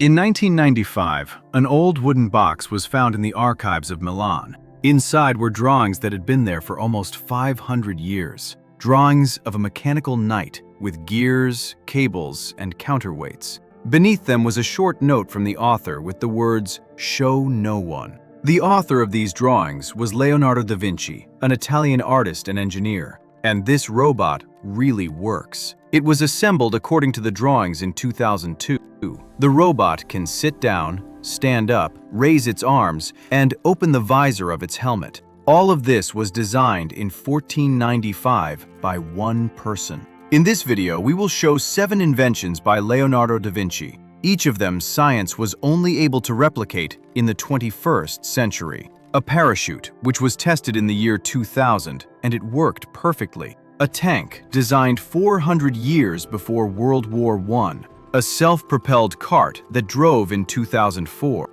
In 1995, an old wooden box was found in the archives of Milan. Inside were drawings that had been there for almost 500 years. Drawings of a mechanical knight with gears, cables, and counterweights. Beneath them was a short note from the author with the words, "Show no one." The author of these drawings was Leonardo da Vinci, an Italian artist and engineer. And this robot really works. It was assembled according to the drawings in 2002. The robot can sit down, stand up, raise its arms, and open the visor of its helmet. All of this was designed in 1495 by one person. In this video, we will show 7 inventions by Leonardo da Vinci. Each of them science was only able to replicate in the 21st century. A parachute, which was tested in the year 2000, and it worked perfectly. A tank, designed 400 years before World War I. A self-propelled cart that drove in 2004.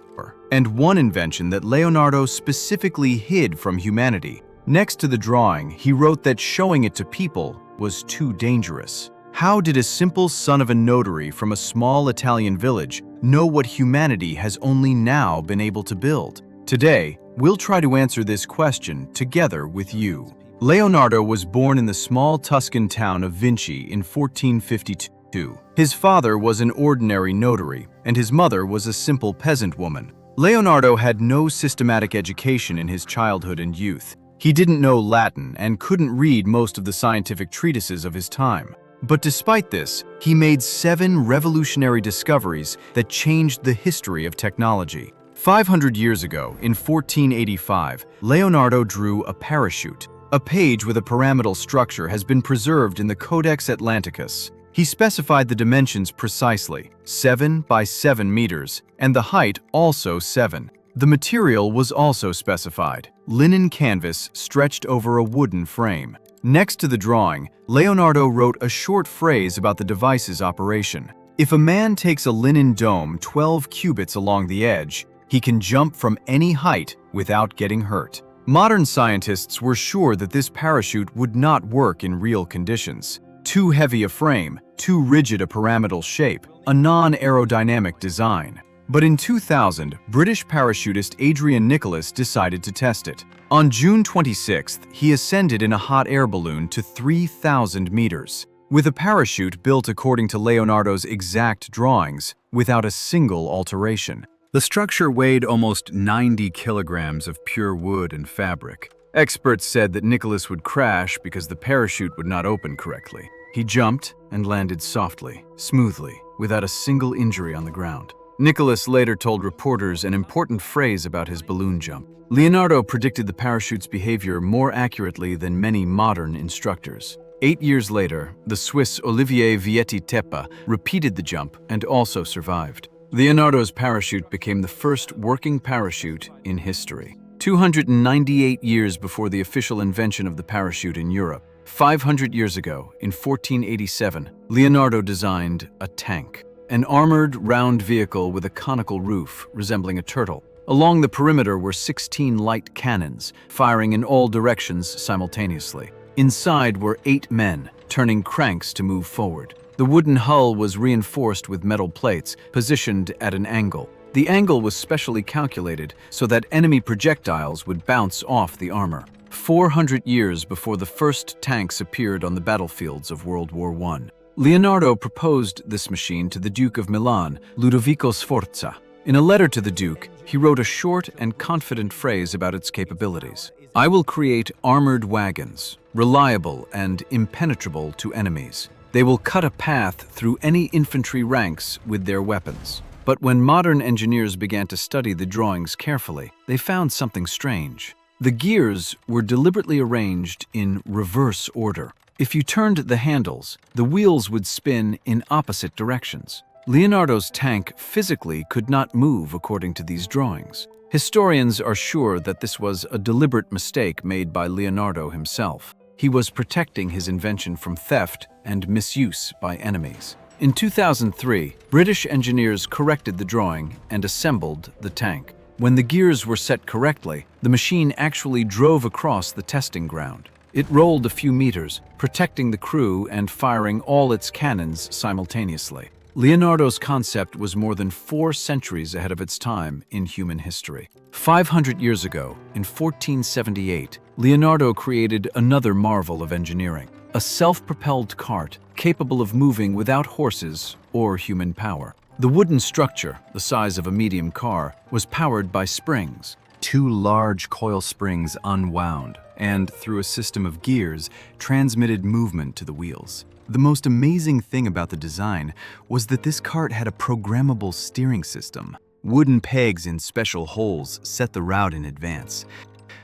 And one invention that Leonardo specifically hid from humanity. Next to the drawing, he wrote that showing it to people was too dangerous. How did a simple son of a notary from a small Italian village know what humanity has only now been able to build? Today, we'll try to answer this question together with you. Leonardo was born in the small Tuscan town of Vinci in 1452. His father was an ordinary notary, and his mother was a simple peasant woman. Leonardo had no systematic education in his childhood and youth. He didn't know Latin and couldn't read most of the scientific treatises of his time. But despite this, he made 7 revolutionary discoveries that changed the history of technology. 500 years ago, in 1485, Leonardo drew a parachute. A page with a pyramidal structure has been preserved in the Codex Atlanticus. He specified the dimensions precisely, 7 by 7 meters, and the height also 7. The material was also specified, linen canvas stretched over a wooden frame. Next to the drawing, Leonardo wrote a short phrase about the device's operation. If a man takes a linen dome 12 cubits along the edge, he can jump from any height without getting hurt. Modern scientists were sure that this parachute would not work in real conditions. Too heavy a frame, too rigid a pyramidal shape, a non-aerodynamic design. But in 2000, British parachutist Adrian Nicholas decided to test it. On June 26th, he ascended in a hot air balloon to 3,000 meters. With a parachute built according to Leonardo's exact drawings, without a single alteration. The structure weighed almost 90 kilograms of pure wood and fabric. Experts said that Nicholas would crash because the parachute would not open correctly. He jumped and landed softly, smoothly, without a single injury on the ground. Nicholas later told reporters an important phrase about his balloon jump. Leonardo predicted the parachute's behavior more accurately than many modern instructors. 8 years later, the Swiss Olivier Vietti Tepa repeated the jump and also survived. Leonardo's parachute became the first working parachute in history. 298 years before the official invention of the parachute in Europe, 500 years ago, in 1487, Leonardo designed a tank, an armored, round vehicle with a conical roof resembling a turtle. Along the perimeter were 16 light cannons, firing in all directions simultaneously. Inside were 8 men, turning cranks to move forward. The wooden hull was reinforced with metal plates, positioned at an angle. The angle was specially calculated so that enemy projectiles would bounce off the armor. 400 years before the first tanks appeared on the battlefields of World War I. Leonardo proposed this machine to the Duke of Milan, Ludovico Sforza. In a letter to the Duke, he wrote a short and confident phrase about its capabilities. "I will create armored wagons, reliable and impenetrable to enemies. They will cut a path through any infantry ranks with their weapons." But when modern engineers began to study the drawings carefully, they found something strange. The gears were deliberately arranged in reverse order. If you turned the handles, the wheels would spin in opposite directions. Leonardo's tank physically could not move according to these drawings. Historians are sure that this was a deliberate mistake made by Leonardo himself. He was protecting his invention from theft and misuse by enemies. In 2003, British engineers corrected the drawing and assembled the tank. When the gears were set correctly, the machine actually drove across the testing ground. It rolled a few meters, protecting the crew and firing all its cannons simultaneously. Leonardo's concept was more than 4 centuries ahead of its time in human history. 500 years ago, in 1478, Leonardo created another marvel of engineering, a self-propelled cart capable of moving without horses or human power. The wooden structure, the size of a medium car, was powered by springs. 2 large coil springs unwound and, through a system of gears, transmitted movement to the wheels. The most amazing thing about the design was that this cart had a programmable steering system. Wooden pegs in special holes set the route in advance.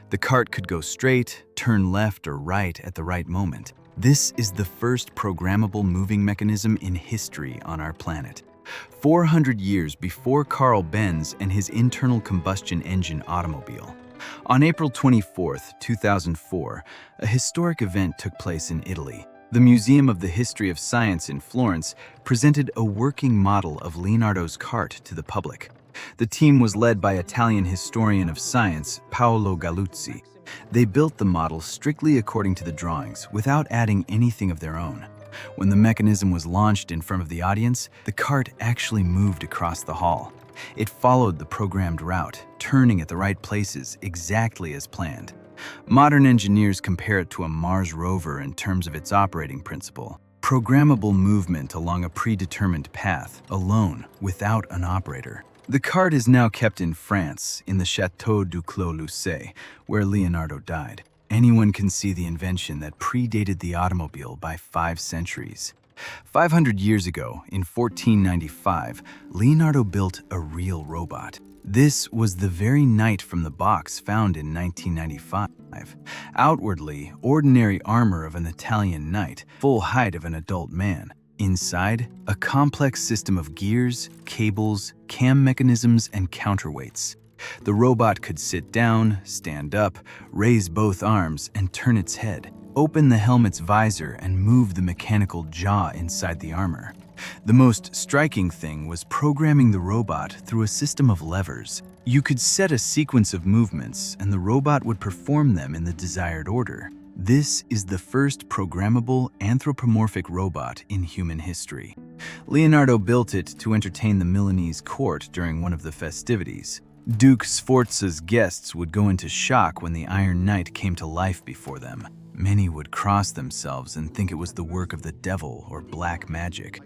The cart could go straight, turn left or right at the right moment. This is the first programmable moving mechanism in history on our planet. 400 years before Carl Benz and his internal combustion engine automobile. On April 24, 2004, a historic event took place in Italy. The Museum of the History of Science in Florence presented a working model of Leonardo's cart to the public. The team was led by Italian historian of science Paolo Galluzzi. They built the model strictly according to the drawings, without adding anything of their own. When the mechanism was launched in front of the audience, the cart actually moved across the hall. It followed the programmed route, turning at the right places exactly as planned. Modern engineers compare it to a Mars rover in terms of its operating principle. Programmable movement along a predetermined path, alone, without an operator. The cart is now kept in France, in the Château du Clos-Lucé, where Leonardo died. Anyone can see the invention that predated the automobile by 5 centuries. 500 years ago, in 1495, Leonardo built a real robot. This was the very knight from the box found in 1995. Outwardly, ordinary armor of an Italian knight, full height of an adult man. Inside, a complex system of gears, cables, cam mechanisms, and counterweights. The robot could sit down, stand up, raise both arms, and turn its head, open the helmet's visor, and move the mechanical jaw inside the armor. The most striking thing was programming the robot through a system of levers. You could set a sequence of movements, and the robot would perform them in the desired order. This is the first programmable anthropomorphic robot in human history. Leonardo built it to entertain the Milanese court during one of the festivities. Duke Sforza's guests would go into shock when the Iron Knight came to life before them. Many would cross themselves and think it was the work of the devil or black magic.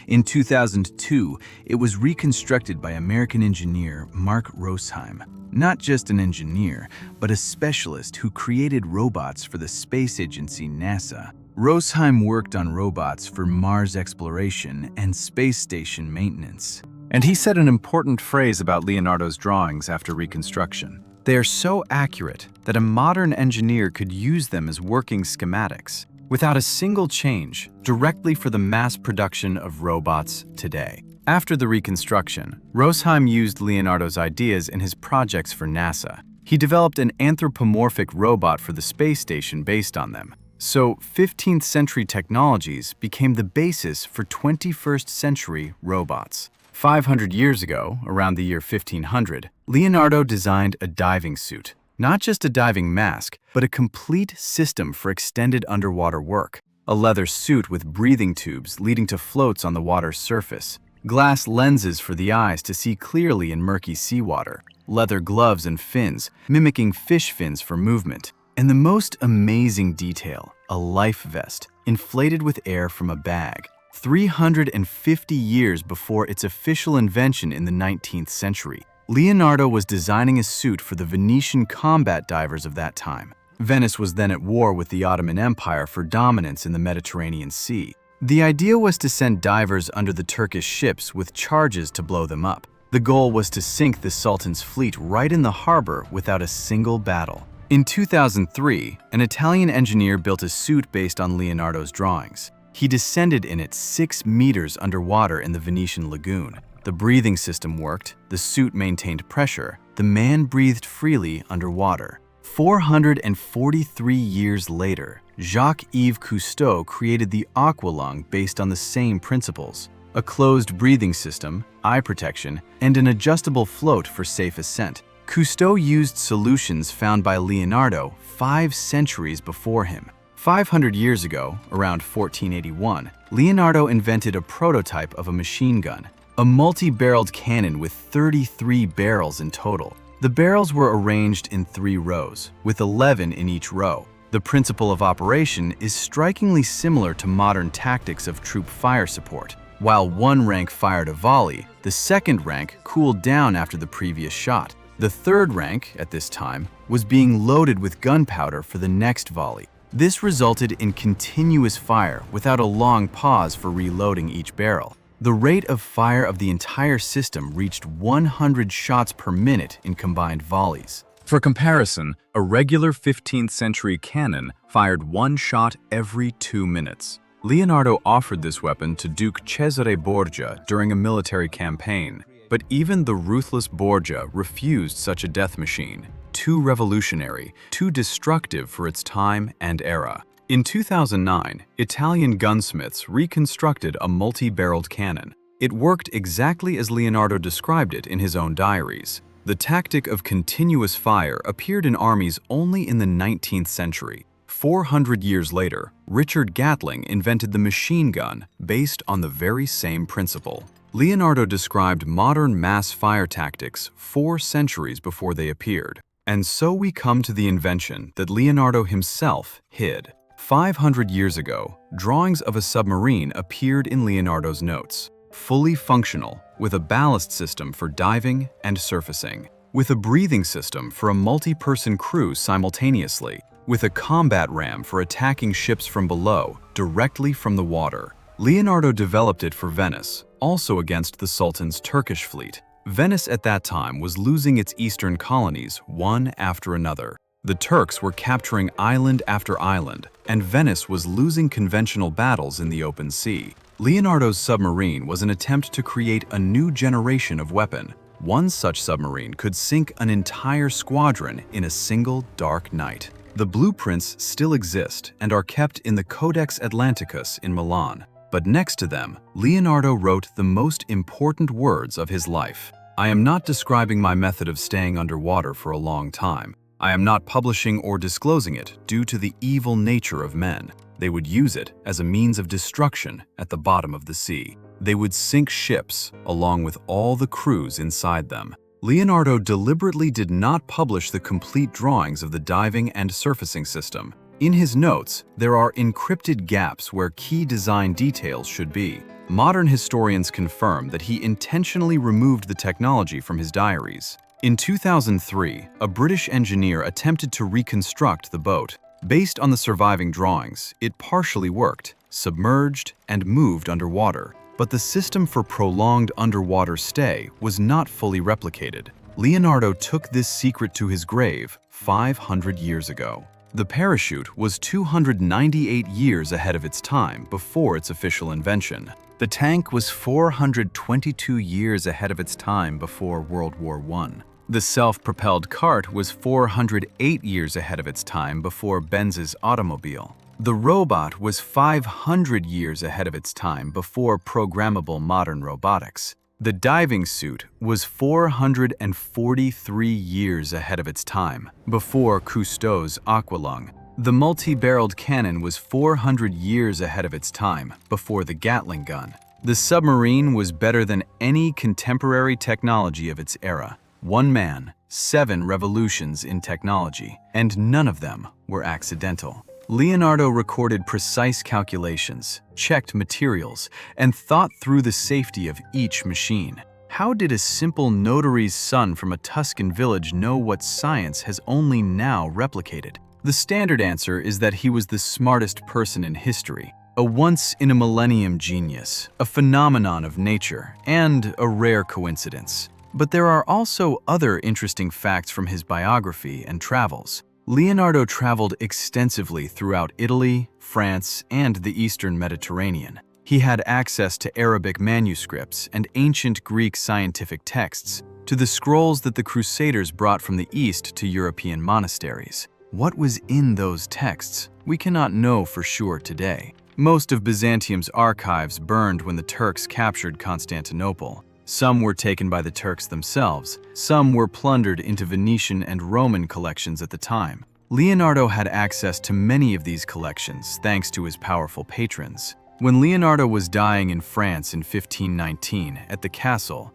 In 2002, it was reconstructed by American engineer Mark Rosheim. Not just an engineer, but a specialist who created robots for the space agency NASA. Rosheim worked on robots for Mars exploration and space station maintenance. And he said an important phrase about Leonardo's drawings after reconstruction. They are so accurate that a modern engineer could use them as working schematics, without a single change, directly for the mass production of robots today. After the reconstruction, Rosheim used Leonardo's ideas in his projects for NASA. He developed an anthropomorphic robot for the space station based on them. So 15th century technologies became the basis for 21st century robots. 500 years ago, around the year 1500, Leonardo designed a diving suit. Not just a diving mask, but a complete system for extended underwater work. A leather suit with breathing tubes leading to floats on the water's surface. Glass lenses for the eyes to see clearly in murky seawater. Leather gloves and fins, mimicking fish fins for movement. And the most amazing detail, a life vest, inflated with air from a bag. 350 years before its official invention in the 19th century, Leonardo was designing a suit for the Venetian combat divers of that time. Venice was then at war with the Ottoman Empire for dominance in the Mediterranean Sea. The idea was to send divers under the Turkish ships with charges to blow them up. The goal was to sink the Sultan's fleet right in the harbor without a single battle. In 2003, an Italian engineer built a suit based on Leonardo's drawings. He descended in it 6 meters underwater in the Venetian lagoon. The breathing system worked, the suit maintained pressure, the man breathed freely underwater. 443 years later, Jacques-Yves Cousteau created the aqualung based on the same principles. A closed breathing system, eye protection, and an adjustable float for safe ascent. Cousteau used solutions found by Leonardo 5 centuries before him. 500 years ago, around 1481, Leonardo invented a prototype of a machine gun, a multi-barreled cannon with 33 barrels in total. The barrels were arranged in 3 rows, with 11 in each row. The principle of operation is strikingly similar to modern tactics of troop fire support. While one rank fired a volley, the second rank cooled down after the previous shot. The third rank, at this time, was being loaded with gunpowder for the next volley. This resulted in continuous fire without a long pause for reloading each barrel. The rate of fire of the entire system reached 100 shots per minute in combined volleys. For comparison, a regular 15th century cannon fired 1 shot every 2 minutes. Leonardo offered this weapon to Duke Cesare Borgia during a military campaign, but even the ruthless Borgia refused such a death machine. Too revolutionary, too destructive for its time and era. In 2009, Italian gunsmiths reconstructed a multi-barreled cannon. It worked exactly as Leonardo described it in his own diaries. The tactic of continuous fire appeared in armies only in the 19th century. 400 years later, Richard Gatling invented the machine gun based on the very same principle. Leonardo described modern mass fire tactics 4 centuries before they appeared. And so we come to the invention that Leonardo himself hid. 500 years ago, drawings of a submarine appeared in Leonardo's notes. Fully functional, with a ballast system for diving and surfacing, with a breathing system for a multi-person crew simultaneously, with a combat ram for attacking ships from below, directly from the water. Leonardo developed it for Venice, also against the Sultan's Turkish fleet. Venice at that time was losing its eastern colonies one after another. The Turks were capturing island after island, and Venice was losing conventional battles in the open sea. Leonardo's submarine was an attempt to create a new generation of weapon. One such submarine could sink an entire squadron in a single dark night. The blueprints still exist and are kept in the Codex Atlanticus in Milan. But next to them, Leonardo wrote the most important words of his life. I am not describing my method of staying underwater for a long time. I am not publishing or disclosing it due to the evil nature of men. They would use it as a means of destruction at the bottom of the sea. They would sink ships along with all the crews inside them. Leonardo deliberately did not publish the complete drawings of the diving and surfacing system. In his notes, there are encrypted gaps where key design details should be. Modern historians confirm that he intentionally removed the technology from his diaries. In 2003, a British engineer attempted to reconstruct the boat. Based on the surviving drawings, it partially worked, submerged, and moved underwater. But the system for prolonged underwater stay was not fully replicated. Leonardo took this secret to his grave 500 years ago. The parachute was 298 years ahead of its time before its official invention. The tank was 422 years ahead of its time before World War I. The self-propelled cart was 408 years ahead of its time before Benz's automobile. The robot was 500 years ahead of its time before programmable modern robotics. The diving suit was 443 years ahead of its time before Cousteau's aqualung. The multi-barreled cannon was 400 years ahead of its time before the Gatling gun. The submarine was better than any contemporary technology of its era. One man, 7 revolutions in technology, and none of them were accidental. Leonardo recorded precise calculations, checked materials, and thought through the safety of each machine. How did a simple notary's son from a Tuscan village know what science has only now replicated? The standard answer is that he was the smartest person in history, a once-in-a-millennium genius, a phenomenon of nature, and a rare coincidence. But there are also other interesting facts from his biography and travels. Leonardo traveled extensively throughout Italy, France, and the Eastern Mediterranean. He had access to Arabic manuscripts and ancient Greek scientific texts, to the scrolls that the Crusaders brought from the East to European monasteries. What was in those texts, we cannot know for sure today. Most of Byzantium's archives burned when the Turks captured Constantinople. Some were taken by the Turks themselves, some were plundered into Venetian and Roman collections at the time. Leonardo had access to many of these collections thanks to his powerful patrons. When Leonardo was dying in France in 1519 at the castle,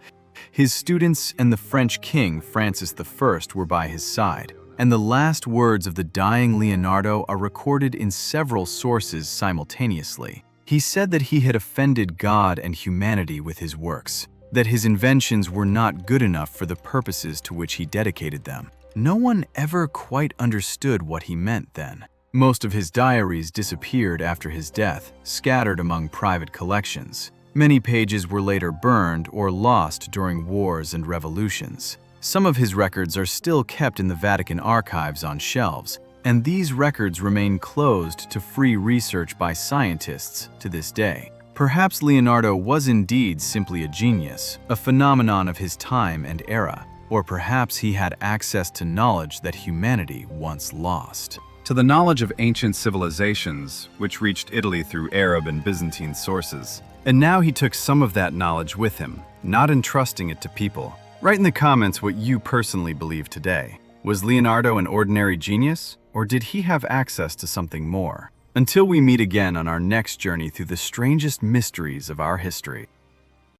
his students and the French king Francis I were by his side, and the last words of the dying Leonardo are recorded in several sources simultaneously. He said that he had offended God and humanity with his works, that his inventions were not good enough for the purposes to which he dedicated them. No one ever quite understood what he meant then. Most of his diaries disappeared after his death, scattered among private collections. Many pages were later burned or lost during wars and revolutions. Some of his records are still kept in the Vatican archives on shelves, and these records remain closed to free research by scientists to this day. Perhaps Leonardo was indeed simply a genius, a phenomenon of his time and era, or perhaps he had access to knowledge that humanity once lost. To the knowledge of ancient civilizations, which reached Italy through Arab and Byzantine sources. And now he took some of that knowledge with him, not entrusting it to people. Write in the comments what you personally believe today. Was Leonardo an ordinary genius, or did he have access to something more? Until we meet again on our next journey through the strangest mysteries of our history.